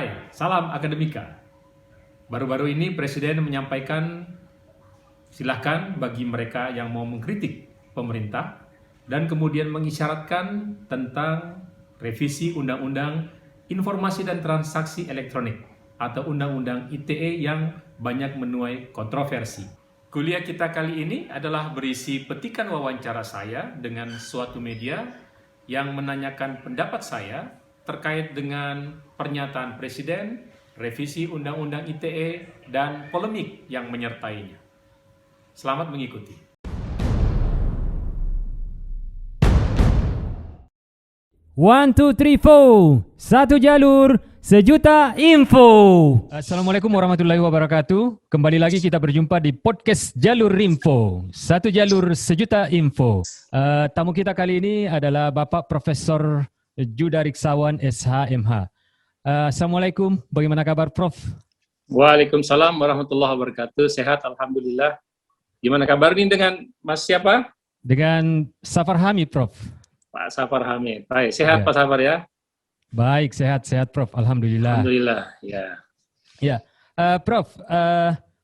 Hai, salam akademika. Baru-baru ini Presiden menyampaikan silahkan bagi mereka yang mau mengkritik pemerintah dan kemudian mengisyaratkan tentang revisi Undang-Undang Informasi dan Transaksi Elektronik atau Undang-Undang ITE yang banyak menuai kontroversi. Kuliah kita kali ini adalah berisi petikan wawancara saya dengan suatu media yang menanyakan pendapat saya terkait dengan pernyataan Presiden, revisi Undang-Undang ITE, dan polemik yang menyertainya. Selamat mengikuti. One, two, three, four. Satu jalur, sejuta info. Assalamualaikum warahmatullahi wabarakatuh. Kembali lagi kita berjumpa di podcast Jalur Info. Satu jalur, sejuta info. Tamu kita kali ini adalah Bapak Profesor Judariksawan SHMH. Assalamualaikum, bagaimana kabar Prof? Waalaikumsalam warahmatullahi wabarakatuh. Sehat, alhamdulillah. Gimana kabar ini dengan Mas siapa? Dengan Safar Hamid, Prof. Pak Safar Hamid. Baik, sehat Ya. Pak Safar ya? Baik, sehat Prof. Alhamdulillah. Alhamdulillah, ya. Ya, Prof.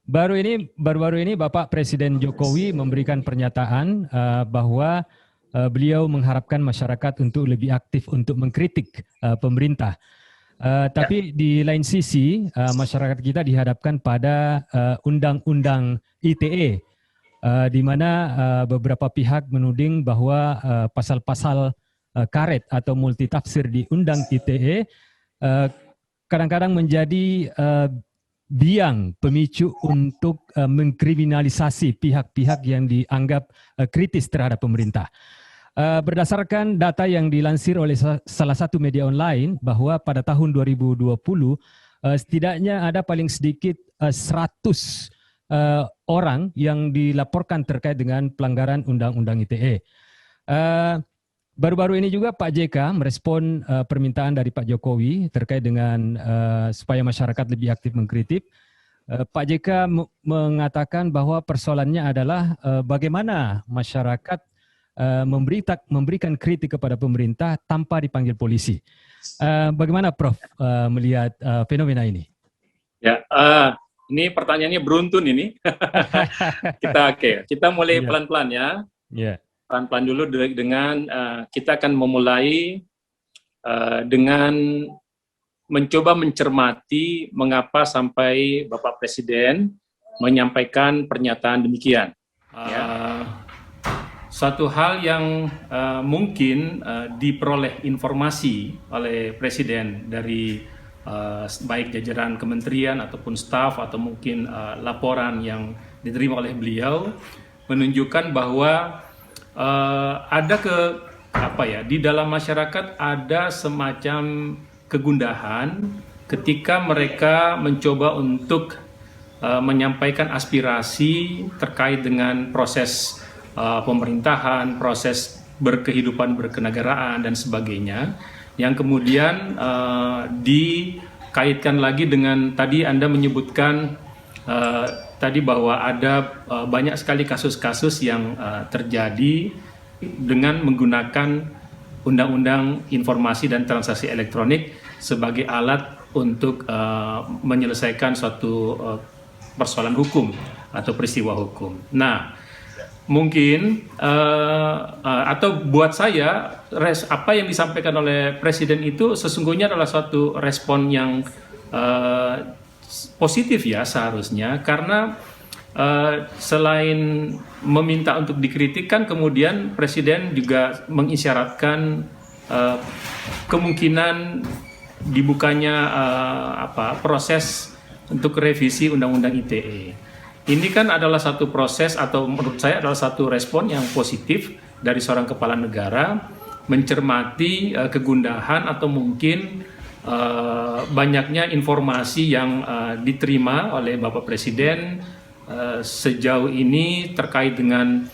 Baru-baru ini Bapak Presiden Jokowi memberikan pernyataan bahwa beliau mengharapkan masyarakat untuk lebih aktif untuk mengkritik pemerintah. Tapi di lain sisi masyarakat kita dihadapkan pada undang-undang ITE, di mana beberapa pihak menuding bahwa pasal-pasal karet atau multitafsir di undang ITE kadang-kadang menjadi biang pemicu untuk mengkriminalisasi pihak-pihak yang dianggap kritis terhadap pemerintah. Berdasarkan data yang dilansir oleh salah satu media online bahwa pada tahun 2020 setidaknya ada paling sedikit 100 orang yang dilaporkan terkait dengan pelanggaran Undang-Undang ITE. Baru-baru ini juga Pak JK merespon permintaan dari Pak Jokowi terkait dengan supaya masyarakat lebih aktif mengkritik. Pak JK mengatakan bahwa persoalannya adalah bagaimana masyarakat memberikan kritik kepada pemerintah tanpa dipanggil polisi. Bagaimana Prof melihat fenomena ini? Ya, ini pertanyaannya beruntun ini. Kita mulai pelan-pelan ya. Yeah. Pelan-pelan dulu dengan kita akan memulai dengan mencoba mencermati mengapa sampai Bapak Presiden menyampaikan pernyataan demikian. Suatu hal yang mungkin diperoleh informasi oleh Presiden dari baik jajaran kementerian ataupun staf atau mungkin laporan yang diterima oleh beliau menunjukkan bahwa di dalam masyarakat ada semacam kegundahan ketika mereka mencoba untuk menyampaikan aspirasi terkait dengan proses pemerintahan, proses berkehidupan berkenegaraan dan sebagainya, yang kemudian dikaitkan lagi dengan tadi Anda menyebutkan tadi bahwa ada banyak sekali kasus-kasus yang terjadi dengan menggunakan Undang-Undang Informasi dan Transaksi Elektronik sebagai alat untuk menyelesaikan suatu persoalan hukum atau peristiwa hukum. Nah, mungkin atau buat saya apa yang disampaikan oleh Presiden itu sesungguhnya adalah suatu respon yang positif ya seharusnya, karena selain meminta untuk dikritik kan kemudian Presiden juga mengisyaratkan kemungkinan dibukanya proses untuk revisi Undang-Undang ITE. Ini kan adalah satu proses atau menurut saya adalah satu respon yang positif dari seorang kepala negara mencermati kegundahan atau mungkin banyaknya informasi yang diterima oleh Bapak Presiden sejauh ini terkait dengan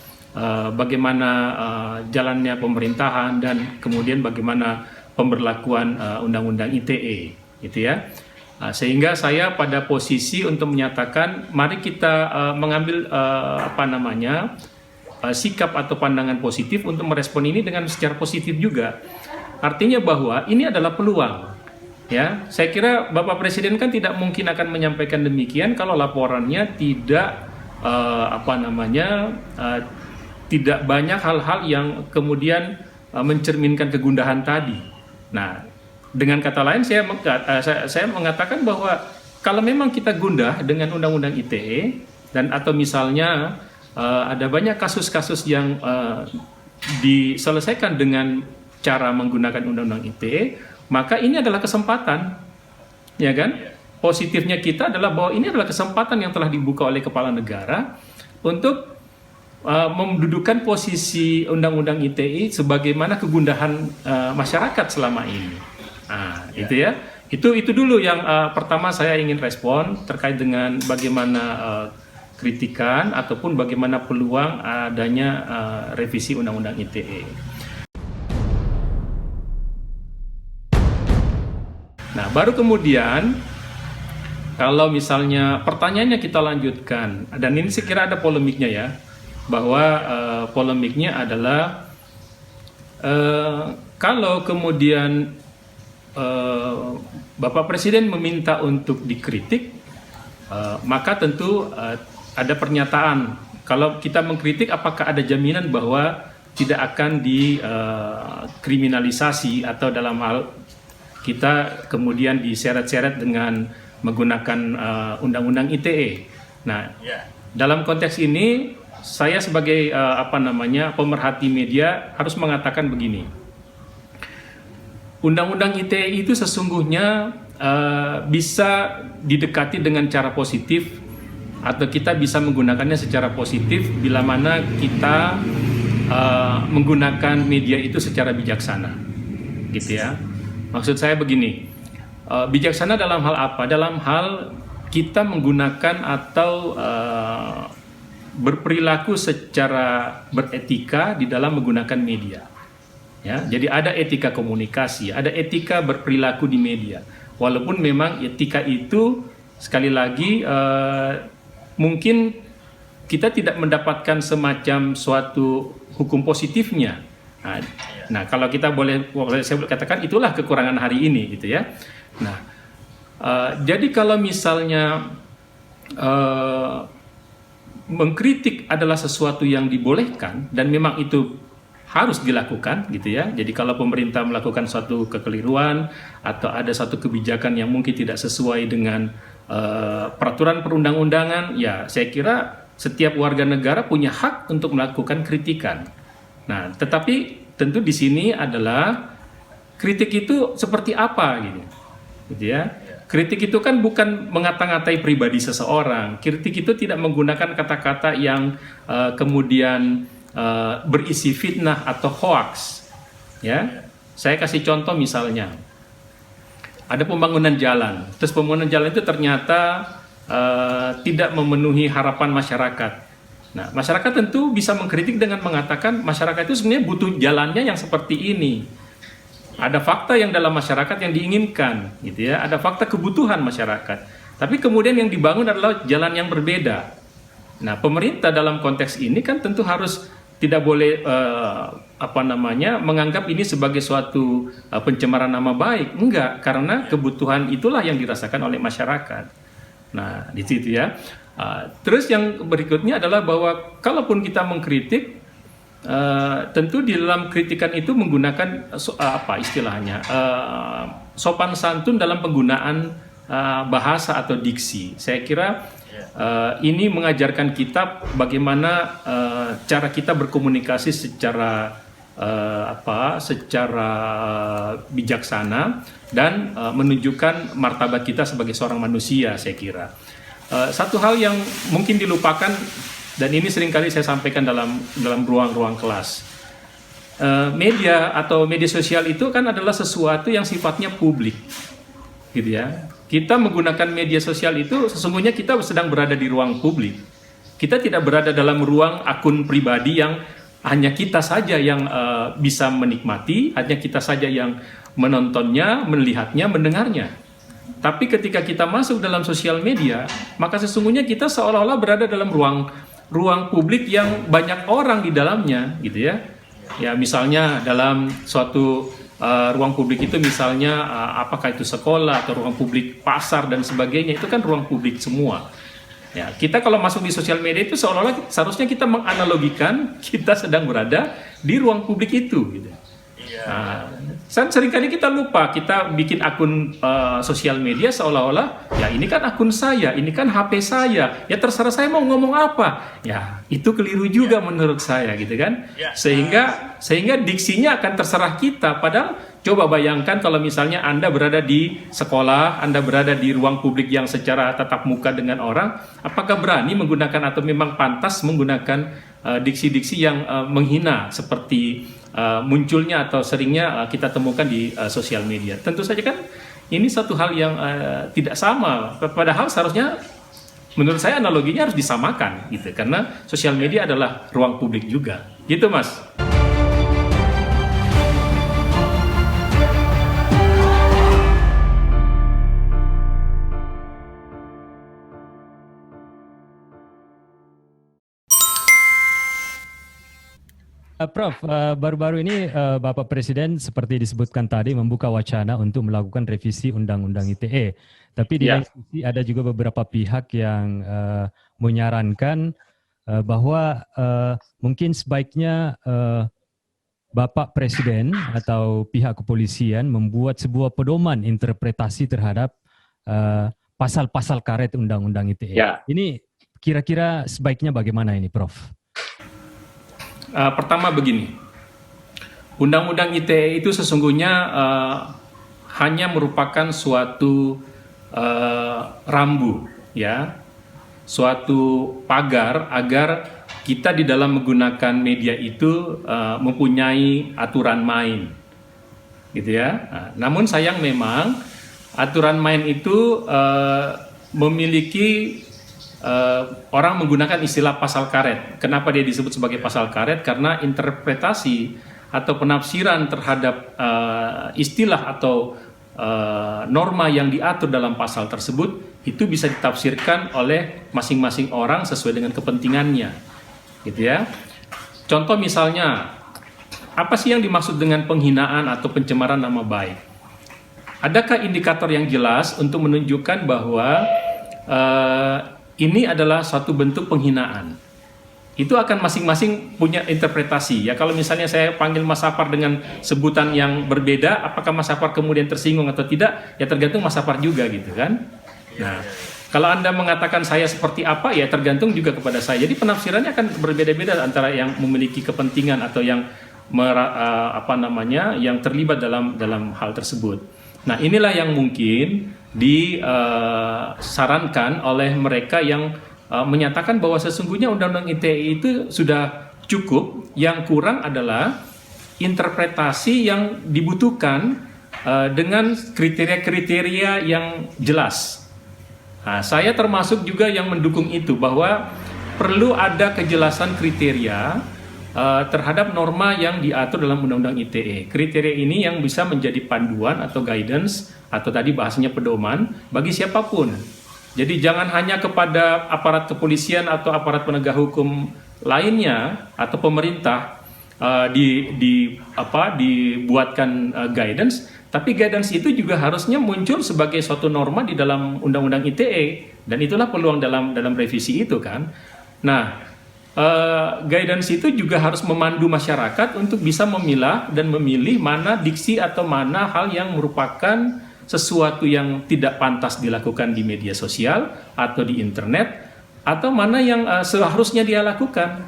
bagaimana jalannya pemerintahan dan kemudian bagaimana pemberlakuan Undang-Undang ITE, gitu ya. Sehingga saya pada posisi untuk menyatakan mari kita mengambil sikap atau pandangan positif untuk merespon ini dengan secara positif juga. Artinya bahwa ini adalah peluang Ya, saya kira Bapak Presiden kan tidak mungkin akan menyampaikan demikian kalau laporannya tidak tidak banyak hal-hal yang kemudian mencerminkan kegundahan tadi. Nah, dengan kata lain saya mengatakan bahwa kalau memang kita gundah dengan Undang-Undang ITE dan atau misalnya ada banyak kasus-kasus yang diselesaikan dengan cara menggunakan Undang-Undang ITE, maka ini adalah kesempatan, ya kan? Positifnya kita adalah bahwa ini adalah kesempatan yang telah dibuka oleh kepala negara untuk mendudukan posisi Undang-Undang ITE sebagaimana kegundahan masyarakat selama ini. Nah, itu ya. Itu dulu yang pertama saya ingin respon terkait dengan bagaimana kritikan ataupun bagaimana peluang adanya revisi Undang-Undang ITE. Nah, baru kemudian kalau misalnya pertanyaannya kita lanjutkan, dan ini saya kira ada polemiknya ya, bahwa polemiknya adalah kalau kemudian Bapak Presiden meminta untuk dikritik, maka tentu ada pernyataan. Kalau kita mengkritik, apakah ada jaminan bahwa tidak akan dikriminalisasi atau dalam hal kita kemudian diseret-seret dengan menggunakan Undang-Undang ITE. Nah, dalam konteks ini saya sebagai pemerhati media harus mengatakan begini. Undang-Undang ITE itu sesungguhnya bisa didekati dengan cara positif atau kita bisa menggunakannya secara positif bila mana kita menggunakan media itu secara bijaksana, gitu ya. Maksud saya begini, bijaksana dalam hal apa? Dalam hal kita menggunakan atau berperilaku secara beretika di dalam menggunakan media. Ya, jadi ada etika komunikasi, ada etika berperilaku di media. Walaupun memang etika itu sekali lagi mungkin kita tidak mendapatkan semacam suatu hukum positifnya. Nah, kalau kita boleh saya katakan itulah kekurangan hari ini, gitu ya. Nah, jadi kalau misalnya mengkritik adalah sesuatu yang dibolehkan dan memang itu harus dilakukan, gitu ya. Jadi kalau pemerintah melakukan suatu kekeliruan atau ada satu kebijakan yang mungkin tidak sesuai dengan peraturan perundang-undangan, ya saya kira setiap warga negara punya hak untuk melakukan kritikan. Nah, tetapi tentu di sini adalah kritik itu seperti apa, gitu ya. Kritik itu kan bukan mengata-ngatai pribadi seseorang. Kritik itu tidak menggunakan kata-kata yang kemudian berisi fitnah atau hoax. Ya, saya kasih contoh misalnya, ada pembangunan jalan, terus pembangunan jalan itu ternyata tidak memenuhi harapan masyarakat. Nah, masyarakat tentu bisa mengkritik dengan mengatakan masyarakat itu sebenarnya butuh jalannya yang seperti ini. Ada fakta yang dalam masyarakat yang diinginkan, gitu ya. Ada fakta kebutuhan masyarakat. Tapi kemudian yang dibangun adalah jalan yang berbeda. Nah, pemerintah dalam konteks ini kan tentu harus tidak boleh menganggap ini sebagai suatu pencemaran nama baik. Enggak, karena kebutuhan itulah yang dirasakan oleh masyarakat. Nah, di situ ya. Terus yang berikutnya adalah bahwa kalaupun kita mengkritik, tentu di dalam kritikan itu menggunakan sopan santun dalam penggunaan bahasa atau diksi. Saya kira ini mengajarkan kita bagaimana cara kita berkomunikasi secara bijaksana dan menunjukkan martabat kita sebagai seorang manusia, saya kira. Satu hal yang mungkin dilupakan dan ini seringkali saya sampaikan dalam ruang-ruang kelas. Media atau media sosial itu kan adalah sesuatu yang sifatnya publik, gitu ya. Kita menggunakan media sosial itu sesungguhnya kita sedang berada di ruang publik. Kita tidak berada dalam ruang akun pribadi yang hanya kita saja yang bisa menikmati, hanya kita saja yang menontonnya, melihatnya, mendengarnya. Tapi ketika kita masuk dalam sosial media, maka sesungguhnya kita seolah-olah berada dalam ruang publik yang banyak orang di dalamnya, gitu ya. Ya, misalnya dalam suatu ruang publik itu misalnya apakah itu sekolah atau ruang publik pasar dan sebagainya, itu kan ruang publik semua. Ya, kita kalau masuk di sosial media itu seolah-olah seharusnya kita menganalogikan kita sedang berada di ruang publik itu, gitu. Nah, seringkali kita lupa, kita bikin akun sosial media seolah-olah ya ini kan akun saya, ini kan HP saya, ya terserah saya mau ngomong apa. Ya itu keliru juga menurut saya, gitu kan. Sehingga diksinya akan terserah kita. Padahal coba bayangkan kalau misalnya Anda berada di sekolah, Anda berada di ruang publik yang secara tatap muka dengan orang, apakah berani menggunakan atau memang pantas menggunakan diksi-diksi yang menghina seperti munculnya atau seringnya kita temukan di sosial media. Tentu saja kan ini satu hal yang tidak sama. Padahal seharusnya menurut saya analoginya harus disamakan, gitu. Karena sosial media adalah ruang publik juga. Gitu, Mas. Prof, baru-baru ini Bapak Presiden seperti disebutkan tadi membuka wacana untuk melakukan revisi Undang-Undang ITE. Tapi di lain sisi ada juga beberapa pihak yang menyarankan bahwa mungkin sebaiknya Bapak Presiden atau pihak kepolisian membuat sebuah pedoman interpretasi terhadap pasal-pasal karet Undang-Undang ITE. Ya. Ini kira-kira sebaiknya bagaimana ini, Prof? Pertama begini, Undang-Undang ITE itu sesungguhnya hanya merupakan suatu rambu, ya, suatu pagar agar kita di dalam menggunakan media itu mempunyai aturan main, gitu ya. Namun sayang memang aturan main itu memiliki orang menggunakan istilah pasal karet. Kenapa dia disebut sebagai pasal karet? Karena interpretasi atau penafsiran terhadap istilah atau norma yang diatur dalam pasal tersebut itu bisa ditafsirkan oleh masing-masing orang sesuai dengan kepentingannya, gitu ya. Contoh misalnya, apa sih yang dimaksud dengan penghinaan atau pencemaran nama baik? Adakah indikator yang jelas untuk menunjukkan bahwa ini adalah suatu bentuk penghinaan? Itu akan masing-masing punya interpretasi. Ya, kalau misalnya saya panggil Mas Sapar dengan sebutan yang berbeda, apakah Mas Sapar kemudian tersinggung atau tidak? Ya tergantung Mas Sapar juga, gitu kan. Nah, kalau Anda mengatakan saya seperti apa, ya tergantung juga kepada saya. Jadi penafsirannya akan berbeda-beda antara yang memiliki kepentingan atau yang yang terlibat dalam hal tersebut. Nah, inilah yang mungkin disarankan oleh mereka yang menyatakan bahwa sesungguhnya Undang-Undang ITE itu sudah cukup, yang kurang adalah interpretasi yang dibutuhkan dengan kriteria-kriteria yang jelas. Nah, saya termasuk juga yang mendukung itu, bahwa perlu ada kejelasan kriteria terhadap norma yang diatur dalam Undang-Undang ITE. Kriteria ini yang bisa menjadi panduan atau guidance, atau tadi bahasanya pedoman, bagi siapapun. Jadi jangan hanya kepada aparat kepolisian atau aparat penegak hukum lainnya atau pemerintah dibuatkan guidance, tapi guidance itu juga harusnya muncul sebagai suatu norma di dalam Undang-Undang ITE, dan itulah peluang dalam revisi itu kan. Nah, guidance itu juga harus memandu masyarakat untuk bisa memilah dan memilih mana diksi atau mana hal yang merupakan sesuatu yang tidak pantas dilakukan di media sosial atau di internet, atau mana yang seharusnya dia lakukan.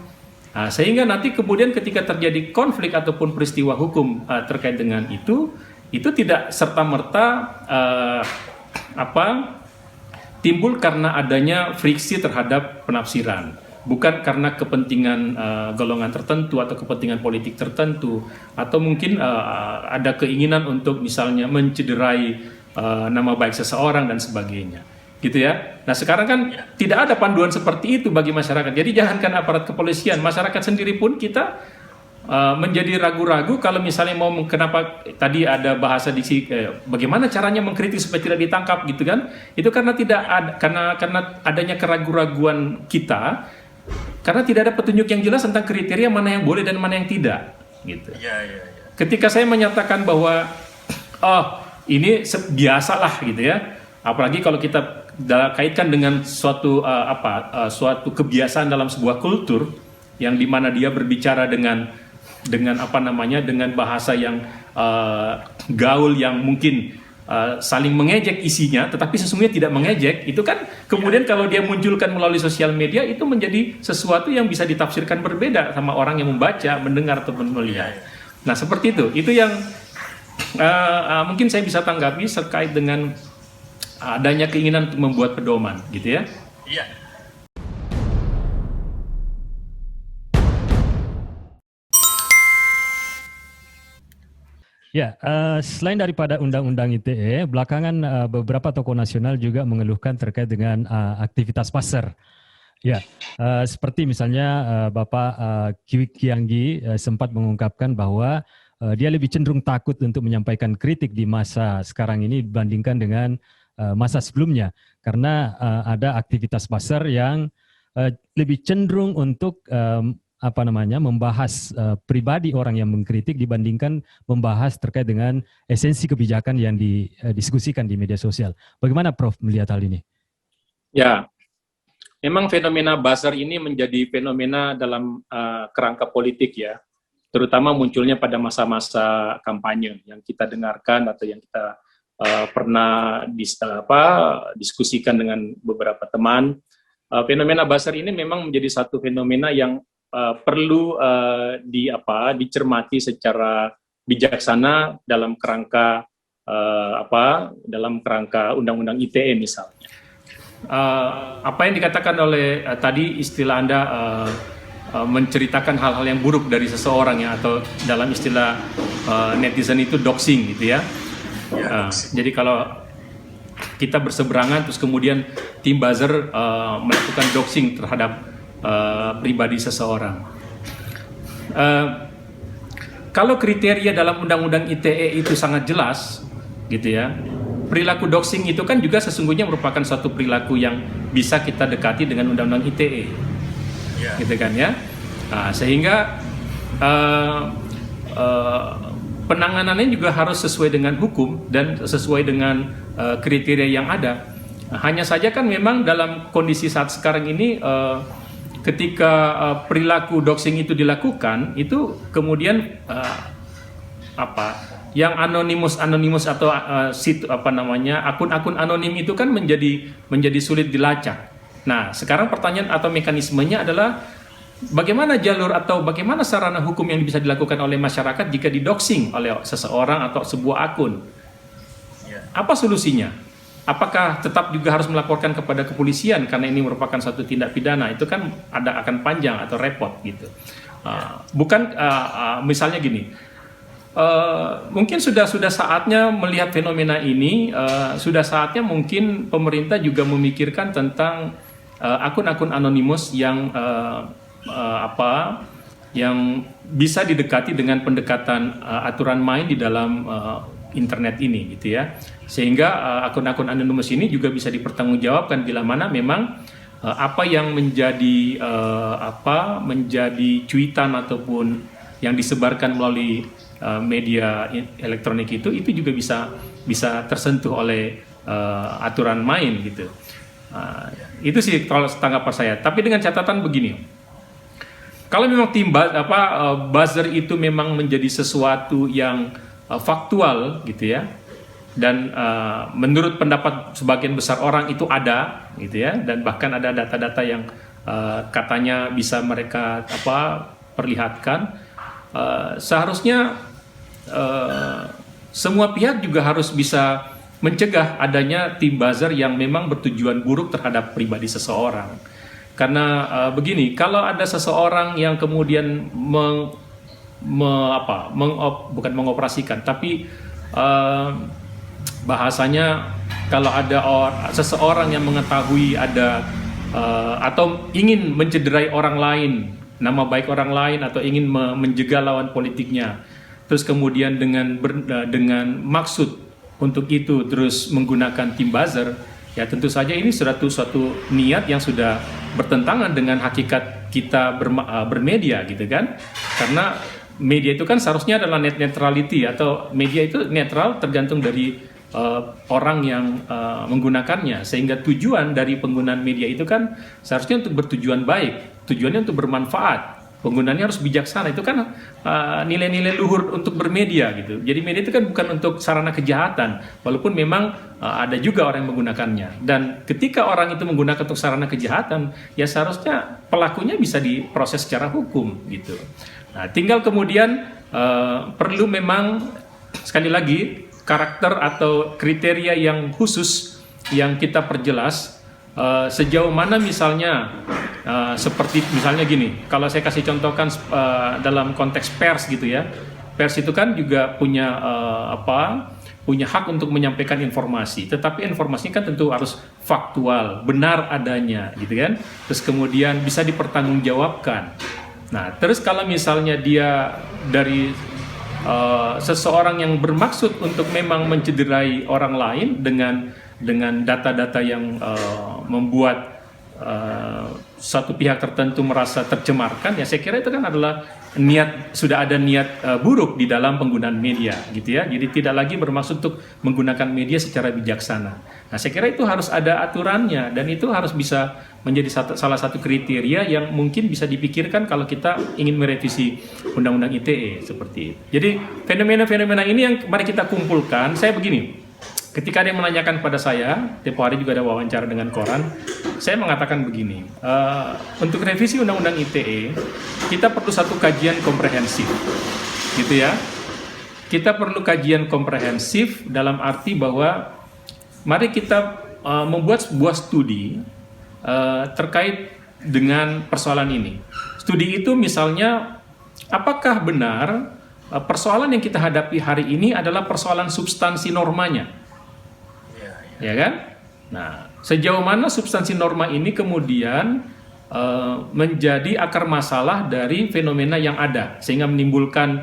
Nah, sehingga nanti kemudian ketika terjadi konflik ataupun peristiwa hukum terkait dengan itu tidak serta-merta timbul karena adanya friksi terhadap penafsiran, bukan karena kepentingan golongan tertentu atau kepentingan politik tertentu, atau mungkin ada keinginan untuk misalnya mencederai nama baik seseorang dan sebagainya, gitu ya. Nah, sekarang kan tidak ada panduan seperti itu bagi masyarakat. Jadi jangankan aparat kepolisian, masyarakat sendiri pun kita menjadi ragu-ragu kalau misalnya kenapa tadi ada bahasa diksi bagaimana caranya mengkritik supaya tidak ditangkap, gitu kan. Itu karena tidak ada, karena adanya keraguan-raguan kita, karena tidak ada petunjuk yang jelas tentang kriteria mana yang boleh dan mana yang tidak, gitu. ketika saya menyatakan bahwa oh ini biasalah gitu ya, apalagi kalau kita kaitkan dengan suatu suatu kebiasaan dalam sebuah kultur yang dimana dia berbicara dengan apa namanya, dengan bahasa yang gaul, yang mungkin saling mengejek isinya, tetapi sesungguhnya tidak mengejek, itu kan kemudian kalau dia munculkan melalui sosial media itu menjadi sesuatu yang bisa ditafsirkan berbeda sama orang yang membaca, mendengar ataupun melihat. Nah seperti itu yang mungkin saya bisa tanggapi terkait dengan adanya keinginan untuk membuat pedoman, gitu ya. Iya. Ya, selain daripada Undang-Undang ITE, belakangan beberapa tokoh nasional juga mengeluhkan terkait dengan aktivitas pasar. Ya, seperti misalnya Bapak Kwik Kianggi sempat mengungkapkan bahwa dia lebih cenderung takut untuk menyampaikan kritik di masa sekarang ini dibandingkan dengan masa sebelumnya, karena ada aktivitas pasar yang lebih cenderung untuk membahas pribadi orang yang mengkritik dibandingkan membahas terkait dengan esensi kebijakan yang didiskusikan di media sosial. Bagaimana Prof melihat hal ini? Ya, memang fenomena buzzer ini menjadi fenomena dalam kerangka politik ya, terutama munculnya pada masa-masa kampanye yang kita dengarkan atau yang kita pernah diskusikan dengan beberapa teman. Fenomena buzzer ini memang menjadi satu fenomena yang perlu dicermati secara bijaksana dalam kerangka dalam kerangka Undang-Undang ITE misalnya. Apa yang dikatakan oleh tadi istilah Anda menceritakan hal-hal yang buruk dari seseorang ya, atau dalam istilah netizen itu doxing gitu ya. Jadi kalau kita berseberangan terus kemudian tim buzzer melakukan doxing terhadap pribadi seseorang. Kalau kriteria dalam Undang-Undang ITE itu sangat jelas, gitu ya. Perilaku doxing itu kan juga sesungguhnya merupakan suatu perilaku yang bisa kita dekati dengan Undang-Undang ITE, gitu kan ya. Sehingga penanganannya juga harus sesuai dengan hukum dan sesuai dengan kriteria yang ada. Hanya saja kan memang dalam kondisi saat sekarang ini, ketika perilaku doxing itu dilakukan, itu kemudian yang anonimus atau akun-akun anonim itu kan menjadi sulit dilacak. Nah, sekarang pertanyaan atau mekanismenya adalah bagaimana jalur atau bagaimana sarana hukum yang bisa dilakukan oleh masyarakat jika didoxing oleh seseorang atau sebuah akun? Apa solusinya? Apakah tetap juga harus melaporkan kepada kepolisian karena ini merupakan suatu tindak pidana? Itu kan akan panjang atau repot gitu. Bukan misalnya gini, mungkin sudah saatnya melihat fenomena ini, sudah saatnya mungkin pemerintah juga memikirkan tentang akun-akun anonimus yang yang bisa didekati dengan pendekatan aturan main di dalam internet ini gitu ya, sehingga akun-akun anonimus ini juga bisa dipertanggungjawabkan bila mana memang apa yang menjadi cuitan ataupun yang disebarkan melalui media elektronik itu juga bisa tersentuh oleh aturan main gitu. Itu sih kalau tanggapan saya. Tapi dengan catatan begini, kalau memang buzzer itu memang menjadi sesuatu yang faktual gitu ya, dan menurut pendapat sebagian besar orang itu ada gitu ya, dan bahkan ada data-data yang katanya bisa mereka perlihatkan, seharusnya semua pihak juga harus bisa mencegah adanya tim buzzer yang memang bertujuan buruk terhadap pribadi seseorang. Karena begini, kalau ada seseorang yang kemudian bukan mengoperasikan, tapi bahasanya kalau ada seseorang yang mengetahui ada atau ingin mencederai orang lain, nama baik orang lain, atau ingin menjegal lawan politiknya, terus kemudian dengan maksud untuk itu terus menggunakan tim buzzer, ya tentu saja ini suatu niat yang sudah bertentangan dengan hakikat kita bermedia gitu kan. Karena media itu kan seharusnya adalah net neutrality, atau media itu netral tergantung dari orang yang menggunakannya, sehingga tujuan dari penggunaan media itu kan seharusnya untuk bertujuan baik, tujuannya untuk bermanfaat, penggunaannya harus bijaksana. Itu kan nilai-nilai luhur untuk bermedia gitu. Jadi media itu kan bukan untuk sarana kejahatan, walaupun memang ada juga orang yang menggunakannya. Dan ketika orang itu menggunakan untuk sarana kejahatan, ya seharusnya pelakunya bisa diproses secara hukum gitu. Nah, tinggal kemudian perlu memang sekali lagi karakter atau kriteria yang khusus yang kita perjelas, sejauh mana misalnya seperti misalnya gini, kalau saya kasih contohkan dalam konteks pers gitu ya, pers itu kan juga punya punya hak untuk menyampaikan informasi, tetapi informasinya kan tentu harus faktual, benar adanya gitu kan, terus kemudian bisa dipertanggungjawabkan. Nah, terus kalau misalnya dia dari seseorang yang bermaksud untuk memang mencederai orang lain dengan data-data yang membuat satu pihak tertentu merasa tercemarkan, ya saya kira itu kan adalah sudah ada niat buruk di dalam penggunaan media gitu ya. Jadi tidak lagi bermaksud untuk menggunakan media secara bijaksana. Nah, saya kira itu harus ada aturannya, dan itu harus bisa menjadi salah satu kriteria yang mungkin bisa dipikirkan kalau kita ingin merevisi Undang-Undang ITE seperti itu. Jadi fenomena-fenomena ini yang mari kita kumpulkan. Saya begini, ketika ada yang menanyakan pada saya, tempo hari juga ada wawancara dengan koran, saya mengatakan begini, untuk revisi Undang-Undang ITE, kita perlu satu kajian komprehensif, gitu ya. Kita perlu kajian komprehensif dalam arti bahwa mari kita membuat sebuah studi terkait dengan persoalan ini. Studi itu misalnya, apakah benar persoalan yang kita hadapi hari ini adalah persoalan substansi normanya? Ya kan? Nah, sejauh mana substansi norma ini kemudian menjadi akar masalah dari fenomena yang ada, sehingga menimbulkan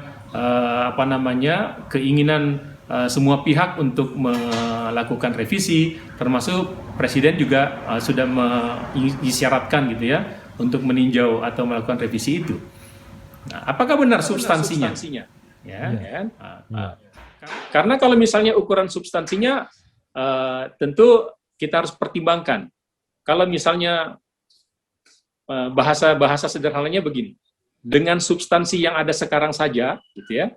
keinginan semua pihak untuk melakukan revisi, termasuk Presiden juga sudah mengisyaratkan gitu ya untuk meninjau atau melakukan revisi itu. Nah, apakah benar substansinya? Ya, kan? Karena kalau misalnya ukuran substansinya, tentu kita harus pertimbangkan. Kalau misalnya bahasa sederhananya begini, dengan substansi yang ada sekarang saja, gitu ya,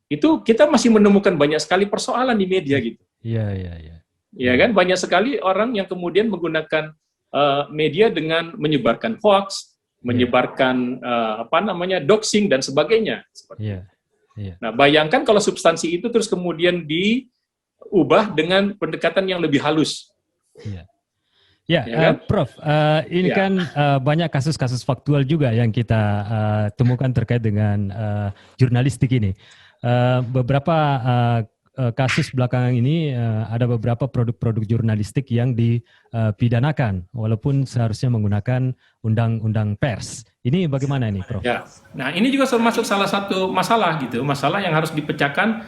itu kita masih menemukan banyak sekali persoalan di media gitu. Iya. Ya kan, banyak sekali orang yang kemudian menggunakan media dengan menyebarkan hoax, menyebarkan doxing dan sebagainya. Iya. Nah, bayangkan kalau substansi itu terus kemudian diubah dengan pendekatan yang lebih halus. Ya, kan? Prof, ini kan banyak kasus-kasus faktual juga yang kita temukan terkait dengan jurnalistik ini. Beberapa kasus belakangan ini ada beberapa produk-produk jurnalistik yang dipidanakan, walaupun seharusnya menggunakan undang-undang pers. Ini bagaimana ini, Prof? Ya, nah ini juga termasuk salah satu masalah gitu, masalah yang harus dipecahkan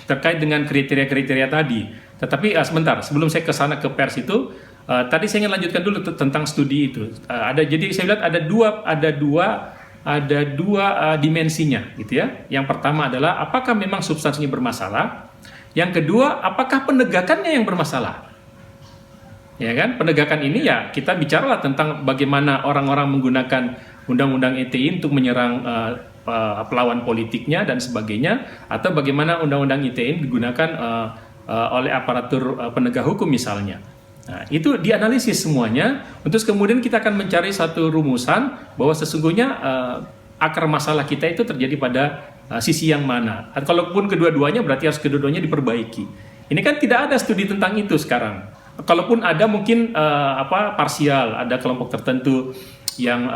terkait dengan kriteria-kriteria tadi. Tetapi sebentar, sebelum saya ke sana ke pers itu, tadi saya ingin lanjutkan dulu tentang studi itu. Jadi saya lihat ada dua dimensinya, gitu ya. Yang pertama adalah apakah memang substansinya bermasalah. Yang kedua, apakah penegakannya yang bermasalah. Ya kan, penegakan ini ya kita bicaralah tentang bagaimana orang-orang menggunakan Undang-Undang ITE untuk menyerang pelawan politiknya dan sebagainya, atau bagaimana Undang-Undang ITE digunakan oleh aparatur penegak hukum misalnya. Nah, itu dianalisis semuanya, terus kemudian kita akan mencari satu rumusan bahwa sesungguhnya akar masalah kita itu terjadi pada sisi yang mana. Kalaupun kedua-duanya berarti harus kedua-duanya diperbaiki. Ini kan tidak ada studi tentang itu sekarang. Kalaupun ada mungkin parsial, ada kelompok tertentu yang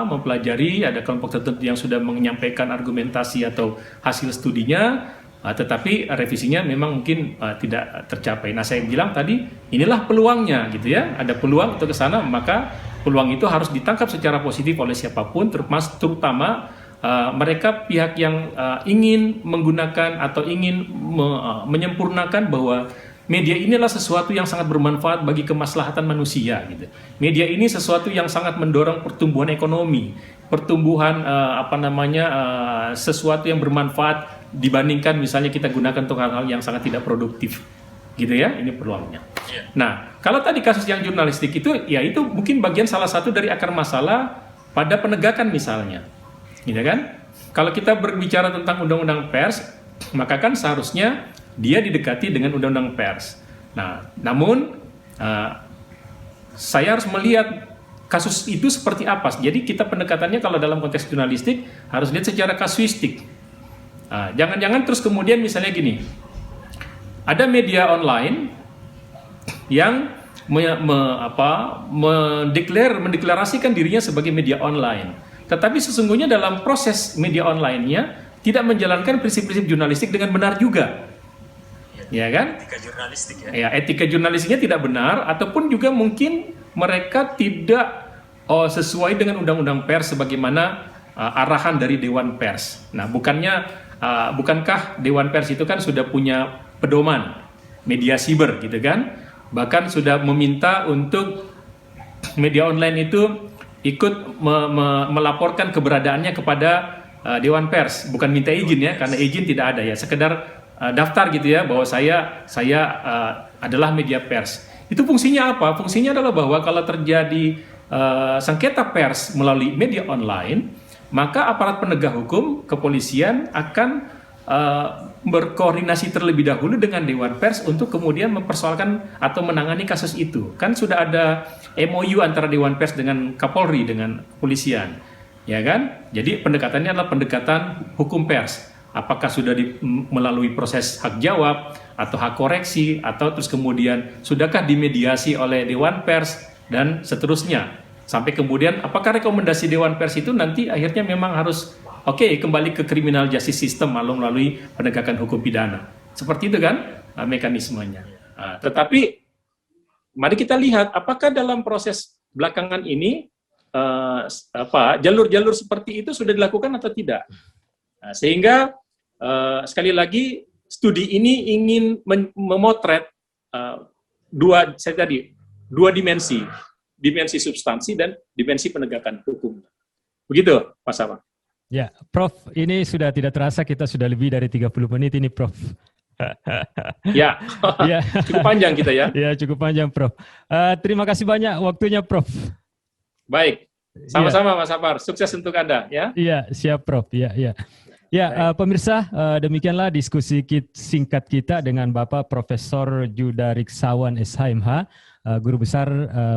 mempelajari, ada kelompok tertentu yang sudah menyampaikan argumentasi atau hasil studinya. Tetapi revisinya memang mungkin tidak tercapai. Nah, saya bilang tadi, inilah peluangnya gitu ya. Ada peluang untuk ke sana, maka peluang itu harus ditangkap secara positif oleh siapapun, terutama mereka pihak yang ingin menggunakan atau ingin menyempurnakan bahwa Media inilah sesuatu yang sangat bermanfaat bagi kemaslahatan manusia gitu. Media ini sesuatu yang sangat mendorong pertumbuhan ekonomi, pertumbuhan sesuatu yang bermanfaat dibandingkan misalnya kita gunakan untuk hal-hal yang sangat tidak produktif. Gitu ya, ini peluangnya. Nah, kalau tadi kasus yang jurnalistik itu ya itu mungkin bagian salah satu dari akar masalah pada penegakan misalnya. Gitu kan? Kalau kita berbicara tentang undang-undang pers, maka kan seharusnya dia didekati dengan undang-undang pers. Nah, namun saya harus melihat kasus itu seperti apa. Jadi kita pendekatannya kalau dalam konteks jurnalistik harus lihat secara kasuistik. Jangan-jangan terus kemudian misalnya gini, ada media online yang mendeklarasikan dirinya sebagai media online, tetapi sesungguhnya dalam proses media online-nya tidak menjalankan prinsip-prinsip jurnalistik dengan benar juga. Ya kan? Etika jurnalistik ya. Ya, etika jurnalistiknya tidak benar, ataupun juga mungkin mereka tidak sesuai dengan undang-undang pers sebagaimana arahan dari Dewan Pers. Nah, bukankah Dewan Pers itu kan sudah punya pedoman media siber gitu kan? Bahkan sudah meminta untuk media online itu ikut melaporkan keberadaannya kepada Dewan Pers, bukan minta izin ya, karena izin tidak ada ya, sekedar daftar gitu ya bahwa saya adalah media pers. Itu fungsinya apa? Fungsinya adalah bahwa kalau terjadi sengketa pers melalui media online, maka aparat penegak hukum, kepolisian akan berkoordinasi terlebih dahulu dengan Dewan Pers untuk kemudian mempersoalkan atau menangani kasus itu. Kan sudah ada MOU antara Dewan Pers dengan Kapolri, dengan kepolisian, ya kan? Jadi pendekatannya adalah pendekatan hukum pers. Apakah sudah melalui proses hak jawab atau hak koreksi, atau terus kemudian sudahkah dimediasi oleh Dewan Pers dan seterusnya, sampai kemudian apakah rekomendasi Dewan Pers itu nanti akhirnya memang harus kembali ke criminal justice system melalui penegakan hukum pidana, seperti itu kan mekanismenya. Tetapi mari kita lihat apakah dalam proses belakangan ini jalur-jalur seperti itu sudah dilakukan atau tidak. Sehingga sekali lagi studi ini ingin memotret dua dimensi substansi dan dimensi penegakan hukum. Begitu, Mas Abang. Ya, Prof, ini sudah tidak terasa kita sudah lebih dari 30 menit ini, Prof. Ya, ya. Cukup panjang kita ya. Ya, cukup panjang, Prof. Terima kasih banyak waktunya, Prof. Baik, sama-sama Mas Afar. Sukses untuk Anda ya. Iya, siap, Prof. Ya, pemirsa, demikianlah diskusi singkat kita dengan Bapak Profesor Judariksawan SHMH, Guru Besar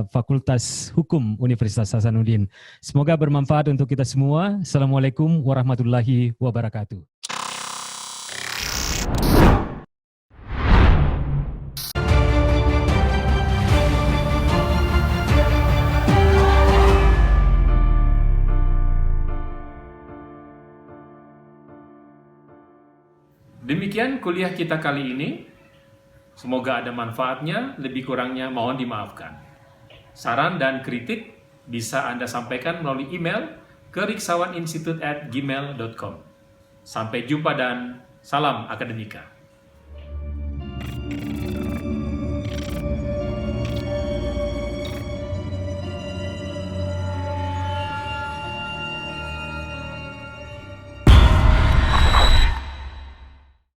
Fakultas Hukum Universitas Hasanuddin. Semoga bermanfaat untuk kita semua. Assalamualaikum warahmatullahi wabarakatuh. Demikian kuliah kita kali ini. Semoga ada manfaatnya, lebih kurangnya mohon dimaafkan. Saran dan kritik bisa Anda sampaikan melalui email ke riksawaninstitute@gmail.com. Sampai jumpa dan salam akademika.